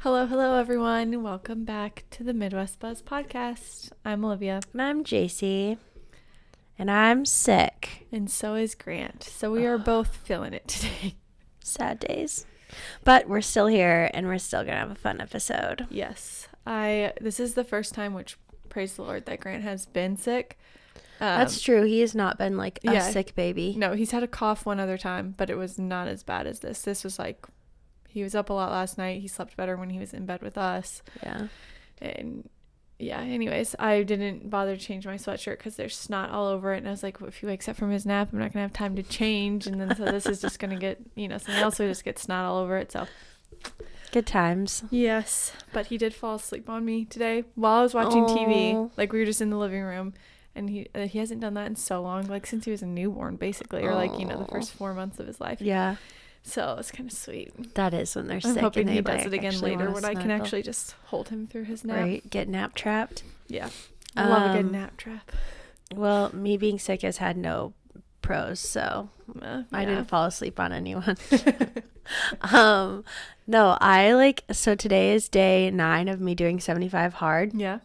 Hello, everyone. Welcome back to the Midwest Buzz podcast. I'm Olivia. And I'm JC. And I'm sick. And so is Grant. So we are both feeling it today. Sad days. But we're still here and we're still going to have a fun episode. Yes. This is the first time, which praise the Lord, that Grant has been sick. That's true. He has not been like a sick baby. No, he's had a cough one other time, but it was not as bad as this. This was like, he was up a lot last night. He slept better when he was in bed with us. Yeah. And yeah, anyways, I didn't bother to change my sweatshirt because there's snot all over it. And I was like, well, if he wakes up from his nap, I'm not going to have time to change. And then so this is just going to get, something else will just get snot all over it. So good times. Yes. But he did fall asleep on me today while I was watching TV. Like we were just in the living room. And he hasn't done that in so long, like since he was a newborn, basically, or like, the first 4 months of his life. Yeah. So it's kind of sweet. That is when they're I'm sick. hoping and he does it again later when I can snuggle. actually just hold him through his nap. Right. Get nap trapped. Yeah. I love a good nap trap. Well, me being sick has had no pros, so I didn't fall asleep on anyone. No, so today is day 9 of me doing 75 hard. Yeah.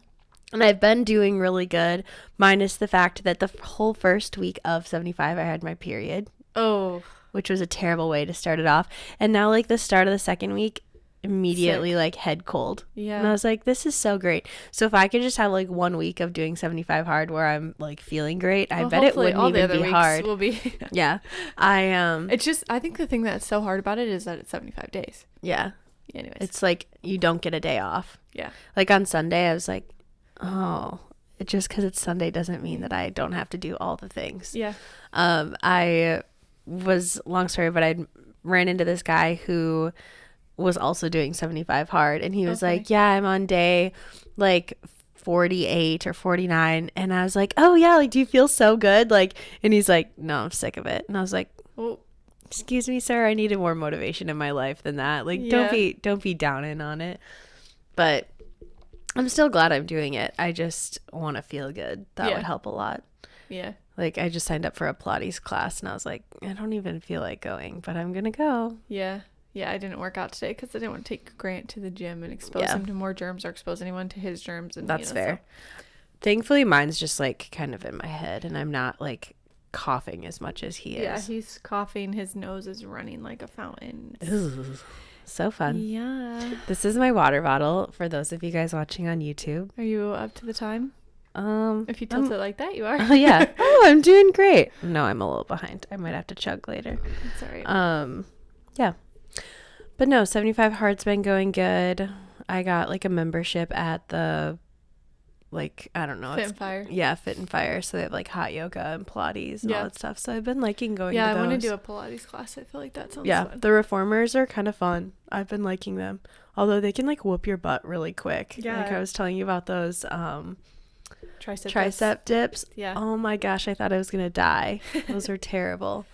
And I've been doing really good, minus the fact that the whole first week of 75, I had my period. Oh. Which was a terrible way to start it off. And now, like, the start of the second week, immediately, like, head cold. Yeah. And I was like, this is so great. So if I could just have, like, 1 week of doing 75 hard where I'm, like, feeling great, I bet it wouldn't even be hard. Will be. Yeah. It's just, I think the thing that's so hard about it is that it's 75 days. Yeah. Anyways. It's like you don't get a day off. Yeah. Like, on Sunday, I was like, oh, just because it's Sunday doesn't mean that I don't have to do all the things. Yeah. Long story, but I ran into this guy who was also doing 75 hard, and he was like, yeah, I'm on day like 48 or 49. And I was like, oh yeah, like, do you feel so good? Like, and he's like, no, I'm sick of it. And I was like, oh, excuse me, sir, I needed more motivation in my life than that. Like, don't be downing on it. But I'm still glad I'm doing it. I just want to feel good. That would help a lot. Yeah. Like, I just signed up for a Pilates class, and I was like, I don't even feel like going, but I'm going to go. Yeah. Yeah, I didn't work out today because I didn't want to take Grant to the gym and expose him to more germs or expose anyone to his germs. And that's fair. So. Thankfully, mine's just, like, kind of in my head, and I'm not, like, coughing as much as he is. Yeah, he's coughing. His nose is running like a fountain. Ooh, so fun. Yeah. This is my water bottle for those of you guys watching on YouTube. Are you up to the time? If you tilt it like that, you are. Oh, yeah. Oh, I'm doing great. No, I'm a little behind. I might have to chug later. That's all right. Yeah. But no, 75 hard's been going good. I got like a membership at the, like, I don't know. Fit and Fire. Yeah, Fit and Fire. So they have like hot yoga and Pilates and all that stuff. So I've been liking going to those. Yeah, I want to do a Pilates class. I feel like that sounds fun. The reformers are kind of fun. I've been liking them. Although they can like whoop your butt really quick. Yeah. Like I was telling you about those tricep dips. Yeah. Oh my gosh, I thought I was going to die. Those are terrible.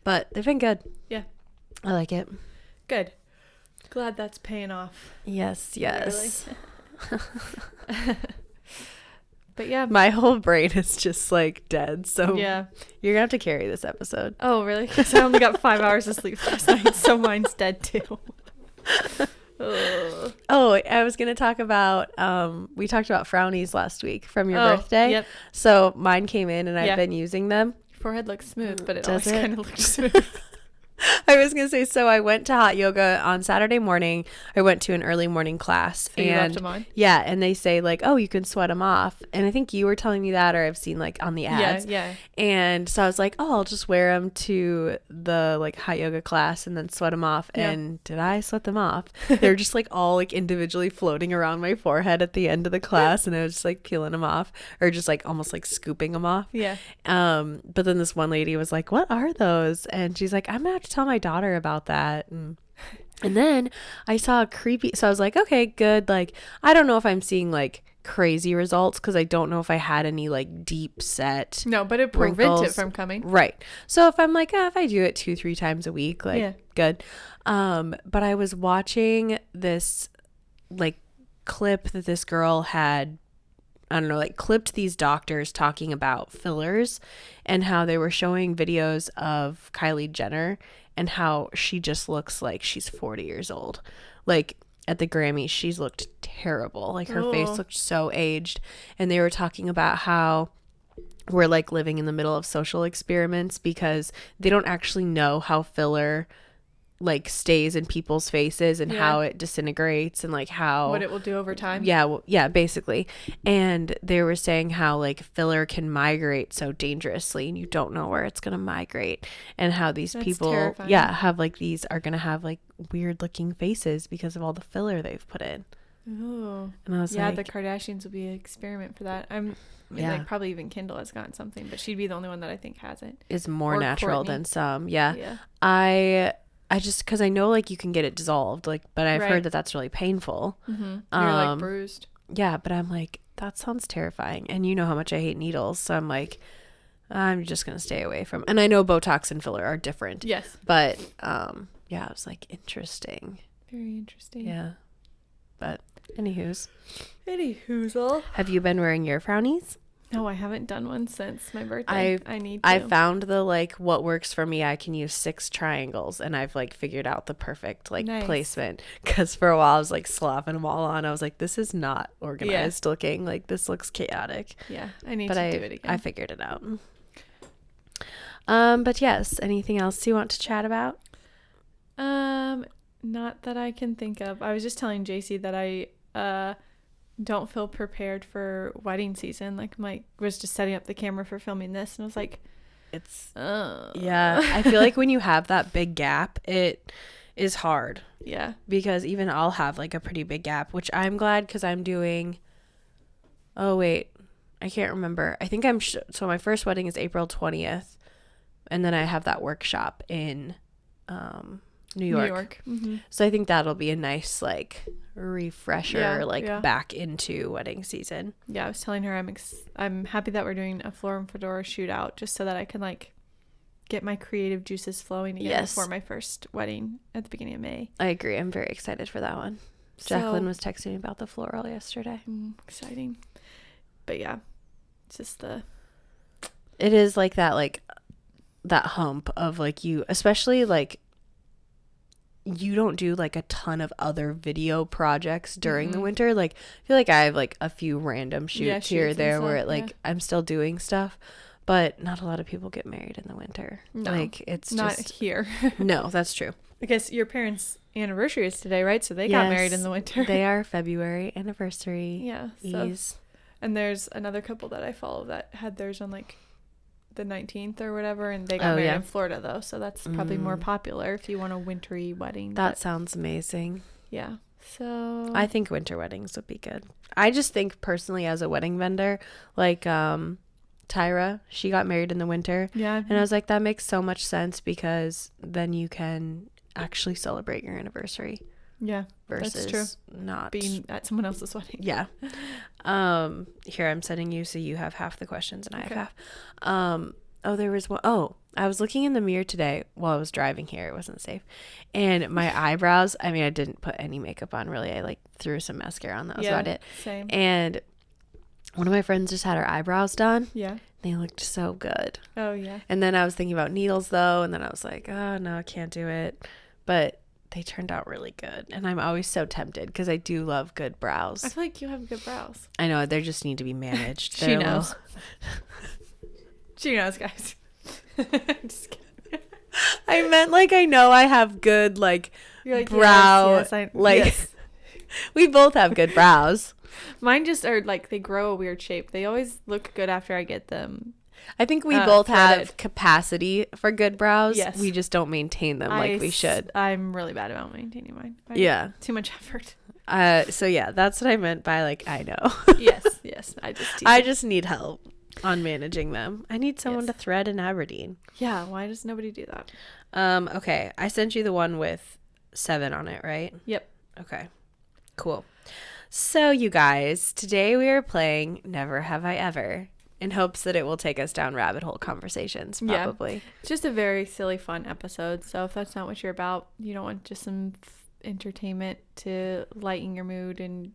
But they've been good. Yeah. I like it. Good. Glad that's paying off. Yes. But yeah. My whole brain is just like dead. So yeah, you're going to have to carry this episode. Oh, really? Because I only got 5 hours of sleep last night. So mine's dead too. Oh, I was going to talk about, we talked about Frownies last week from your birthday. Yep. So mine came in and I've been using them. Your forehead looks smooth, but it Does always kind of looks smooth. I was going to say, so I went to hot yoga on Saturday morning. I went to an early morning class. So you left them on? Yeah. And they say like, oh, you can sweat them off. And I think you were telling me that, or I've seen like on the ads. Yeah. And so I was like, oh, I'll just wear them to the like hot yoga class and then sweat them off. Yeah. And did I sweat them off? They're just like all like individually floating around my forehead at the end of the class. And I was just like peeling them off, or just like almost like scooping them off. Yeah. But then this one lady was like, what are those? And she's like, I'm going to have to tell my daughter about that. And then I saw a creepy, so I was like, okay, good. Like, I don't know if I'm seeing like crazy results because I don't know if I had any like deep set. No, but it prevents it from coming. Right. So if I'm like, if I do it 2-3 times a week, like good. But I was watching this like clip that this girl had, I don't know, like clipped these doctors talking about fillers and how they were showing videos of Kylie Jenner and how she just looks like she's 40 years old. Like, at the Grammys, she's looked terrible. Like her face Oh. looked so aged. And they were talking about how we're like living in the middle of social experiments because they don't actually know how filler like stays in people's faces and how it disintegrates and like how What it will do over time. yeah, well, yeah, basically. And they were saying how like filler can migrate so dangerously and you don't know where it's going to migrate, and how these That's people terrifying. have like these are going to have like weird looking faces because of all the filler they've put in. Oh. And I was Yeah, like, the Kardashians will be an experiment for that. I mean, Yeah. like probably even Kendall has gotten something, but she'd be the only one that I think hasn't. is more or natural Courtney. than some. Yeah. Yeah. I just because I know like you can get it dissolved, like, but I've Right. heard that that's really painful. Mm-hmm. You're like Um, bruised. Yeah, but I'm like, that sounds terrifying. And you know how much I hate needles. So I'm like, I'm just going to stay away from. And I know Botox and filler are different. Yes. But yeah, I was like, interesting. Very interesting. Yeah. But anywho's. Anywhoozle. Have you been wearing your frownies? No, I haven't done one since my birthday. I need to. I found the like what works for me. I can use 6 triangles and I've like figured out the perfect like Nice. placement. Because for a while I was like slapping them all on. I was like, this is not organized looking. Like this looks chaotic. Yeah, I need But to do it again. I figured it out. But yes, anything else you want to chat about? Not that I can think of. I was just telling JC that I don't feel prepared for wedding season. Like was just setting up the camera for filming this, and I was like, It's yeah, yeah. I feel like when you have that big gap, it is hard yeah, because even I'll have like a pretty big gap, which I'm glad because I'm doing. Oh wait, I can't remember. I think so my first wedding is April 20th, and then I have that workshop in New York. Mm-hmm. So I think that'll be a nice like refresher, Yeah. back into wedding season. Yeah, I was telling her I'm happy that we're doing a Floor and Fedora shootout just so that I can like get my creative juices flowing again Yes. before my first wedding at the beginning of May. I agree. I'm very excited for that one. Jacqueline was texting me about the floral yesterday. Exciting. But yeah, it's just It is like that hump of like you, especially like you don't do like a ton of other video projects during the winter. Like I feel like I have like a few random shoots here or shoots and there stuff, where like yeah. I'm still doing stuff, but not a lot of people get married in the winter. No, like it's not just here. no, that's true. I guess your parents' anniversary is today, right? So they got married in the winter. They are February anniversary. Yeah. And there's another couple that I follow that had theirs on like the 19th or whatever, and they got married in Florida though, so that's probably more popular if you want a wintry wedding. That sounds amazing. Yeah. So I think winter weddings would be good. I just think personally as a wedding vendor, like Tyra, she got married in the winter. yeah, And I was like, that makes so much sense because then you can actually celebrate your anniversary yeah, versus that's true. not Being at someone else's wedding. Yeah. Here I'm sending you so you have half the questions and I have Okay. half. Oh, there was one. Oh, I was looking in the mirror today while I was driving here. It wasn't safe. And my eyebrows, I mean, I didn't put any makeup on really. I like threw some mascara on. That was about it. Same. And one of my friends just had her eyebrows done. Yeah. They looked so good. Oh yeah. And then I was thinking about needles though. And then I was like, oh no, I can't do it. But they turned out really good. And I'm always so tempted because I do love good brows. I feel like you have good brows. I know they just need to be managed. She They're a knows. little- She knows, guys. Just kidding. I meant like I know I have good like You're like, brow. yes, I, like yes. we both have good brows. Mine just are like they grow a weird shape. They always look good after I get them. I think we both have threaded. capacity for good brows. Yes. We just don't maintain them like we should. I'm really bad about maintaining mine. Yeah. Too much effort. So yeah, that's what I meant by like I know. Yes. I just need help on managing them. I need someone Yes. to thread in Aberdeen. Yeah, why does nobody do that? Okay. I sent you the one with 7 on it, right? Yep. Okay. Cool. So you guys, today we are playing Never Have I Ever in hopes that it will take us down rabbit hole conversations, Yeah. probably. It's just a very silly, fun episode. So if that's not what you're about, you don't want just some entertainment to lighten your mood and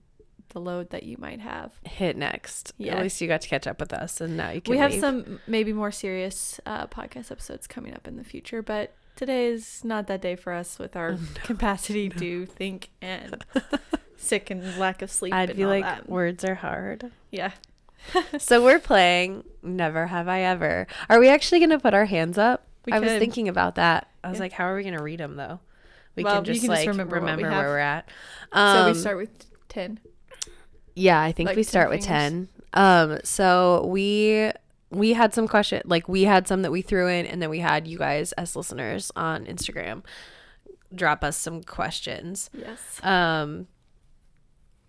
the load that you might have. Hit next. Yeah. At least you got to catch up with us and now you can We have leave. some maybe more serious podcast episodes coming up in the future, but today is not that day for us with our capacity to think and sick and lack of sleep. I'd and be all like, that. words are hard. Yeah. So we're playing Never Have I Ever. Are we actually going to put our hands up? I was thinking about that. I was like, how are we going to read them though? We Well, can just you can like just remember what where we're at. So we start with 10. Yeah, I think like we 10 start with fingers. 10. So we had some question, like we had some that we threw in, and then we had you guys as listeners on Instagram drop us some questions. Yes.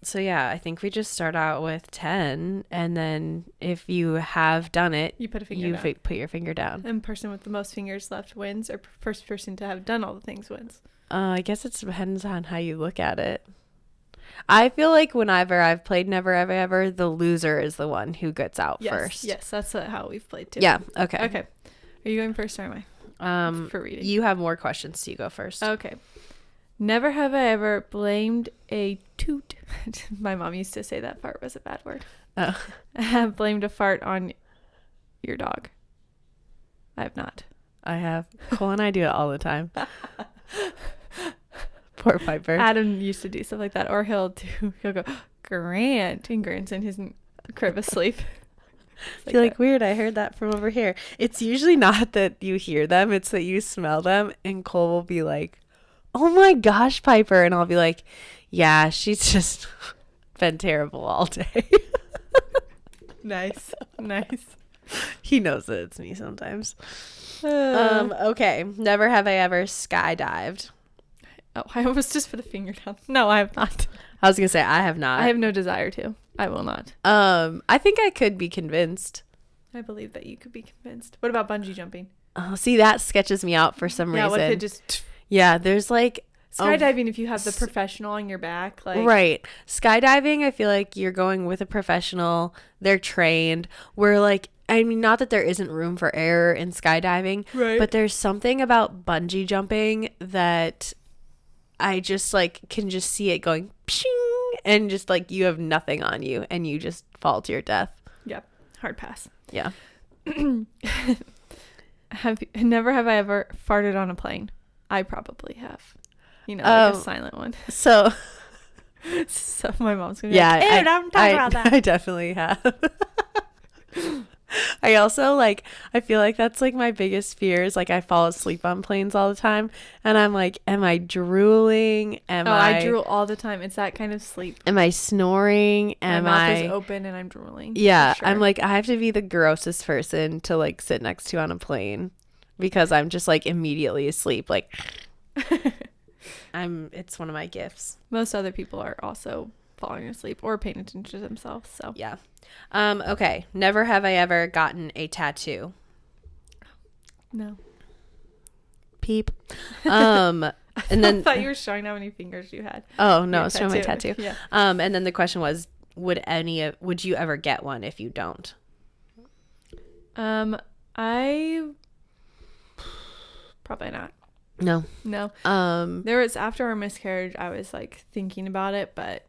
So yeah, I think we just start out with 10, and then if you have done it, You put a finger down. put your finger down. And person with the most fingers left wins, or first person to have done all the things wins. I guess it depends on how you look at it. I feel like whenever I've played Never Have I Ever, the loser is the one who gets out first. Yes, that's how we've played too. Yeah. Okay. Okay. Are you going first or am I? For reading. You have more questions, so you go first. Okay. Never have I ever blamed a toot. My mom used to say that fart was a bad word. Oh. I have blamed a fart on your dog. I have not. I have. Cole and I do it all the time. Poor Piper. Adam used to do stuff like that, or he'll go, Grant, and Grant's in his crib asleep. You're like, weird, I heard that from over here. It's usually not that you hear them, it's that you smell them, and Cole will be like, oh my gosh, Piper, and I'll be like, yeah, she's just been terrible all day. Nice. He knows that it's me sometimes. Okay, never have I ever skydived. Oh, I almost just put a finger down. No, I have not. I was gonna say I have not. I have no desire to. I will not. I think I could be convinced. I believe that you could be convinced. What about bungee jumping? Oh, see, that sketches me out for some reason. Yeah, what if it just... Yeah, there's like... Skydiving, if you have the professional on your back. Like... Right. Skydiving, I feel like you're going with a professional. They're trained. We're like... I mean, not that there isn't room for error in skydiving. Right. But there's something about bungee jumping that I just like can just see it going... Pshing, and just like you have nothing on you and you just fall to your death. Yeah. Hard pass. Yeah. Never have I ever farted on a plane. I probably have. You know, like a silent one. So my mom's gonna be like, ew, don't talk about that. I definitely have. I also like, I feel like that's like my biggest fear is like I fall asleep on planes all the time and I'm like, am I drooling? I drool all the time. It's that kind of sleep. Am I snoring? My mouth is open and I'm drooling. Yeah. Sure. I'm like, I have to be the grossest person to like sit next to on a plane because I'm just like immediately asleep. Like it's one of my gifts. Most other people are also falling asleep or paying attention to themselves. So yeah. Okay. Never have I ever gotten a tattoo. No. Peep. And then I thought you were showing how many fingers you had. Oh no, it's from my tattoo. Yeah. And then the question was, would you ever get one if you don't? I probably not. No. There was, after our miscarriage, I was like thinking about it, but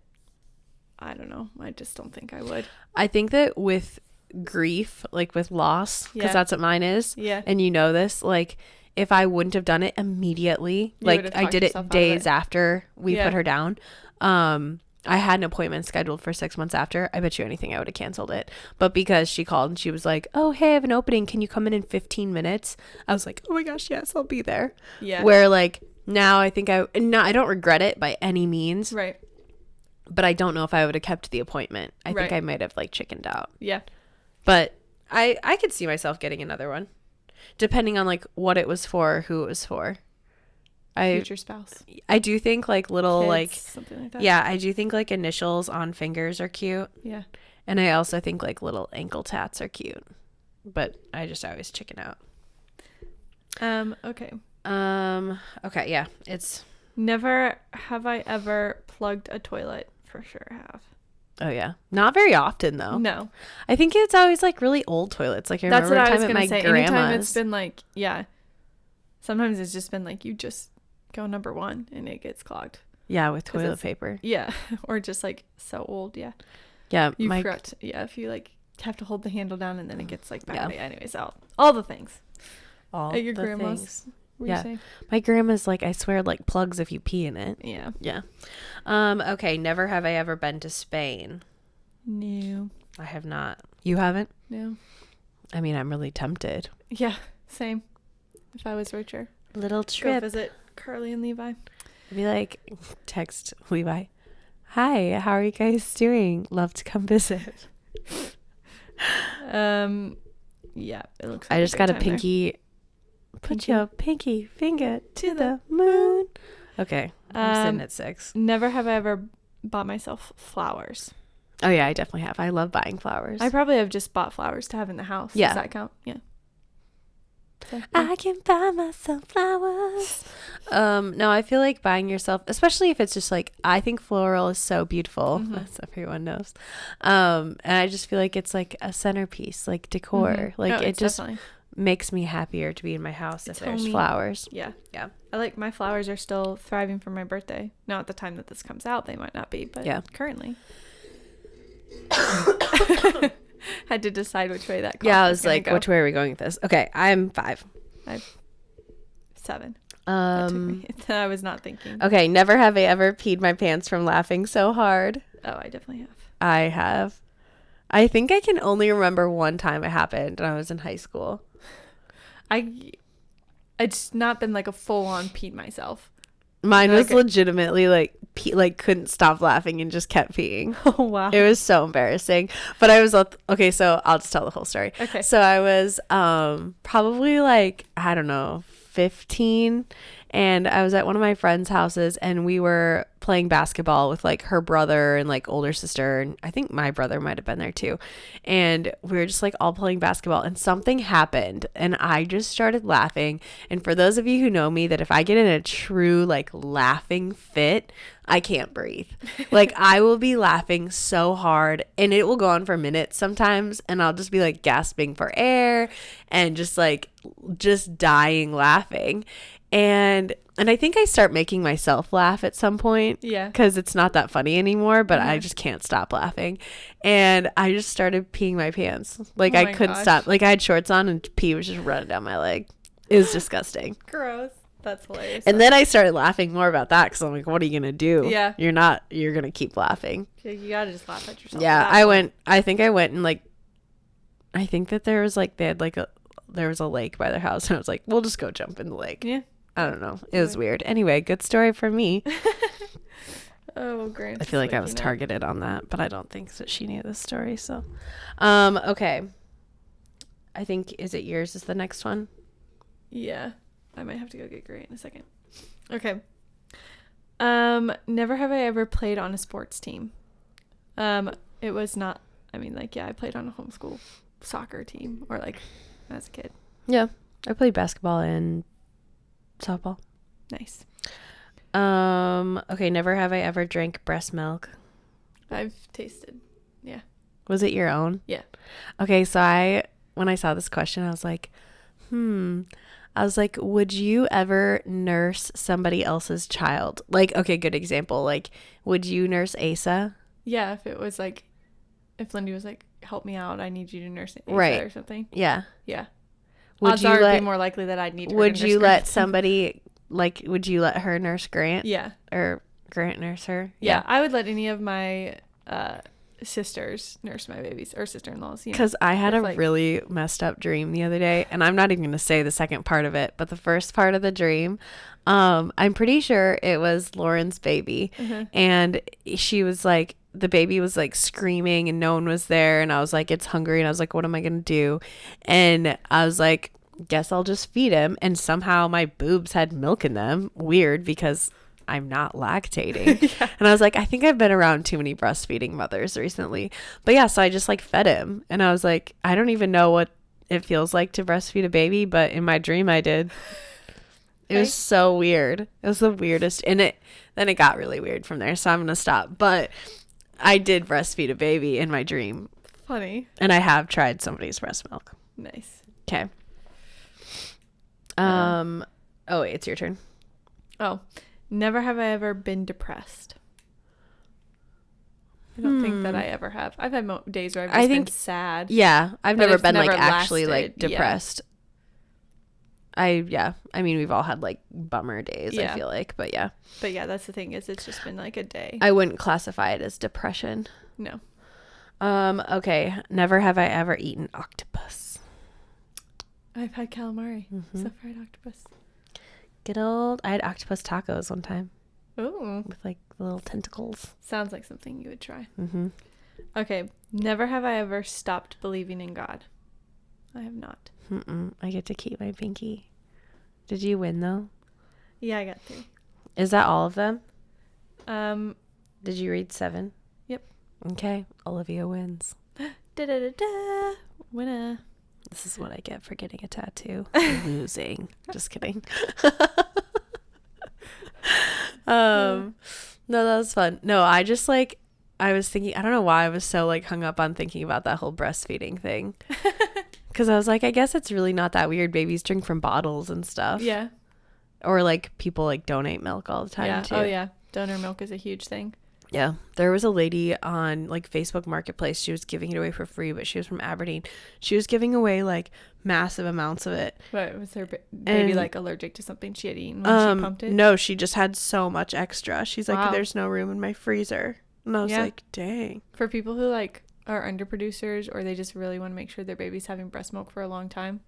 I don't know. I just don't think I would. I think that with grief, like with loss, because that's what mine is. Yeah. And you know this, like if I wouldn't have done it immediately, like I did it days after we put her down. I had an appointment scheduled for 6 months after. I bet you anything I would have canceled it. But because she called and she was like, oh, hey, I have an opening. Can you come in 15 minutes? I was like, oh my gosh, yes, I'll be there. Yeah. Where like now I think I don't regret it by any means. Right. But I don't know if I would have kept the appointment. I think I might have like chickened out. Yeah. But I could see myself getting another one. Depending on like what it was for, who it was for. Future spouse. I do think like little kids, like something like that. Yeah, I do think like initials on fingers are cute. Yeah. And I also think like little ankle tats are cute. But I just always chicken out. Okay. Okay, yeah. It's never have I ever plugged a toilet. For sure have. Oh yeah. Not very often though. No. I think it's always like really old toilets. Like I remember what I was time at gonna my say. grandma's. Anytime it's been like, yeah. Sometimes it's just been like you just go number one and it gets clogged. Yeah, with toilet paper. Yeah. Or just like so old, yeah. Yeah. You forgot to, if you like have to hold the handle down and then it gets like bad. Yeah. Anyways, all the things. All at your the grandma's. things. What were Yeah. you saying? My grandma's like, I swear, like plugs if you pee in it. Yeah. Yeah. Okay. Never have I ever been to Spain. No. I have not. You haven't? No. I mean, I'm really tempted. Yeah. Same. If I was richer. Little Go trip. visit Carly and Levi. Be like, text Levi. Hi, how are you guys doing? Love to come visit. Yeah, it looks. I Like just good got a time there. pinky. Put Pinky? your pinky finger to the moon. Okay, I'm sitting at 6. Never have I ever bought myself flowers. Oh yeah, I definitely have. I love buying flowers. I probably have just bought flowers to have in the house. Yeah. Does that count? Yeah. So, I can buy myself flowers. No, I feel like buying yourself, especially if it's just like, I think floral is so beautiful, as everyone knows. And I just feel like it's like a centerpiece, like decor. Like Oh, it it's just definitely. makes me happier to be in my house It's if there's homey. flowers. Yeah. Yeah. I like my flowers are still thriving for my birthday. Now at the time that this comes out, they might not be, but Yeah. currently. Had to decide which way that. Yeah, cough I was like, go. which way are we going with this? Okay, I'm 5. 7. That took Um, me. I was not thinking. okay, never have I ever peed my pants from laughing so hard. Oh, I definitely have. I have. I think I can only remember one time it happened, and I was in high school. It's not been like a full on peed myself. Mine was Okay. legitimately like couldn't stop laughing and just kept peeing. Oh wow. It was so embarrassing. But I was okay, so I'll just tell the whole story. Okay. So I was probably like, I don't know, 15, and I was at one of my friends' houses, and we were playing basketball with like her brother and like older sister, and I think my brother might have been there too. And we were just like all playing basketball, and something happened, and I just started laughing. And for those of you who know me, that if I get in a true like laughing fit, I can't breathe. Like I will be laughing so hard, and it will go on for minutes sometimes, and I'll just be like gasping for air and just dying laughing. And I think I start making myself laugh at some point. Yeah. Because it's not that funny anymore, but I just can't stop laughing. And I just started peeing my pants. Like Oh I my couldn't gosh. stop. Like I had shorts on and pee was just running down my leg. It was disgusting. Gross. That's hilarious. And then I started laughing more about that because I'm like, what are you going to do? Yeah. You're going to keep laughing. You gotta just laugh at yourself. Yeah. at that point. I think I went and like, I think that there was like, there was a lake by their house. And I was like, we'll just go jump in the lake. Yeah. I don't know. It was weird. Anyway, good story for me. Oh, great. I feel like I was targeted on that, but I don't think that she knew this story. So, okay. I think, is it yours is the next one? Yeah. I might have to go get Gray in a second. Okay. Never have I ever played on a sports team. It was not, I mean, like, yeah, I played on a homeschool soccer team or like as a kid. Yeah. I played basketball and softball. Nice. Okay, never have I ever drank breast milk. I've tasted. Yeah. Was it your own? Yeah. Okay, so when I saw this question, I was like, I was like, would you ever nurse somebody else's child? Like, okay, good example. Like, would you nurse Asa? Yeah. If it was like, if Lindy was like, help me out, I need you to nurse it Right. or something. Yeah. Yeah. Would Odds you are it'd let be more likely that I'd need her would to nurse you Grant. let somebody would you let her nurse Grant? Yeah. Or Grant nurse her? Yeah. I would let any of my sisters nurse my babies or sister-in-laws. You know? Because I had If, a like- really messed up dream the other day, and I'm not even going to say the second part of it, but the first part of the dream, I'm pretty sure it was Lauren's baby, and she was like, the baby was like screaming and no one was there, and I was like, it's hungry, and I was like, what am I going to do? And I was like, guess I'll just feed him, and somehow my boobs had milk in them. Weird, because I'm not lactating. And I was like, I think I've been around too many breastfeeding mothers recently. But yeah, so I just like fed him, and I was like, I don't even know what it feels like to breastfeed a baby, but in my dream I did. It was so weird. It was the weirdest, and then it got really weird from there, so I'm gonna stop. But I did breastfeed a baby in my dream, Funny. and I have tried somebody's breast milk. Nice. Okay. Oh wait, it's your turn. Oh, never have I ever been depressed. I don't think that I ever have. I've had days where I've just been sad. Yeah, I've But never it's been like never actually lasted. like depressed. I mean, we've all had like bummer days, Yeah. I feel like, but yeah. But yeah, that's the thing is it's just been like a day. I wouldn't classify it as depression. No. Okay. Never have I ever eaten octopus. I've had calamari. So fried octopus. Good old. I had octopus tacos one time Ooh. with like little tentacles. Sounds like something you would try. Mm-hmm. Okay. Never have I ever stopped believing in God. I have not. I get to keep my pinky. Did you win though? Yeah, I got 3. Is that all of them? Did you read 7? Yep. Okay. Olivia wins. Da-da-da-da. Winner. This is what I get for getting a tattoo. Losing. Just kidding. No, that was fun. No, I just like, I was thinking, I don't know why I was so like hung up on thinking about that whole breastfeeding thing. Because I was like, I guess it's really not that weird. Babies drink from bottles and stuff. Yeah. Or like people like donate milk all the time Yeah. too. Oh yeah. Donor milk is a huge thing. Yeah. There was a lady on like Facebook Marketplace. She was giving it away for free, but she was from Aberdeen. She was giving away like massive amounts of it. What was her baby like allergic to something she had eaten when she pumped it? No, she just had so much extra. She's like, Wow. there's no room in my freezer. And I was Yeah. like, dang. For people who like are underproducers or they just really want to make sure their baby's having breast milk for a long time.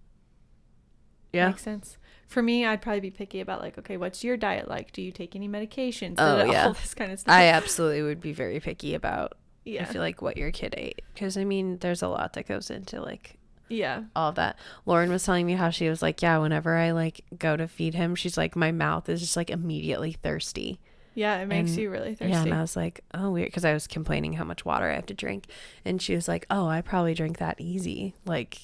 Yeah. Makes sense. For me, I'd probably be picky about like, okay, what's your diet like? Do you take any medications? Oh, yeah. All this kind of stuff. I absolutely would be very picky about, Yeah. I feel like, what your kid ate. Because, I mean, there's a lot that goes into, like, Yeah. all of that. Lauren was telling me how she was like, yeah, whenever I, like, go to feed him, she's like, my mouth is just, like, immediately thirsty. Yeah, it makes you really thirsty. Yeah, and I was like, oh, weird. Because I was complaining how much water I have to drink. And she was like, oh, I probably drink that easy, like,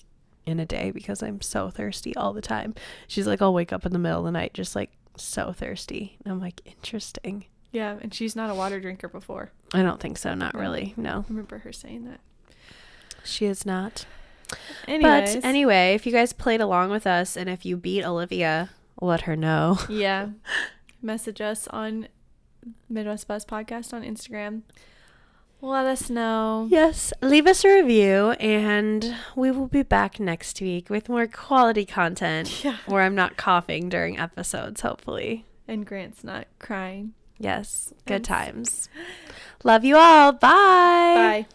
in a day because I'm so thirsty all the time. She's like, I'll wake up in the middle of the night just, like, so thirsty. And I'm like, interesting. Yeah, and she's not a water drinker before. I don't think so. Not No. really. No. I remember her saying that. She is not. Anyways. But anyway, if you guys played along with us and if you beat Olivia, let her know. Yeah. Message us on Midwest Buzz Podcast on Instagram. Let us know. Yes, leave us a review and we will be back next week with more quality content. Yeah. Where I'm not coughing during episodes, hopefully. And Grant's not crying. Yes, good Thanks. times. Love you all. Bye. Bye.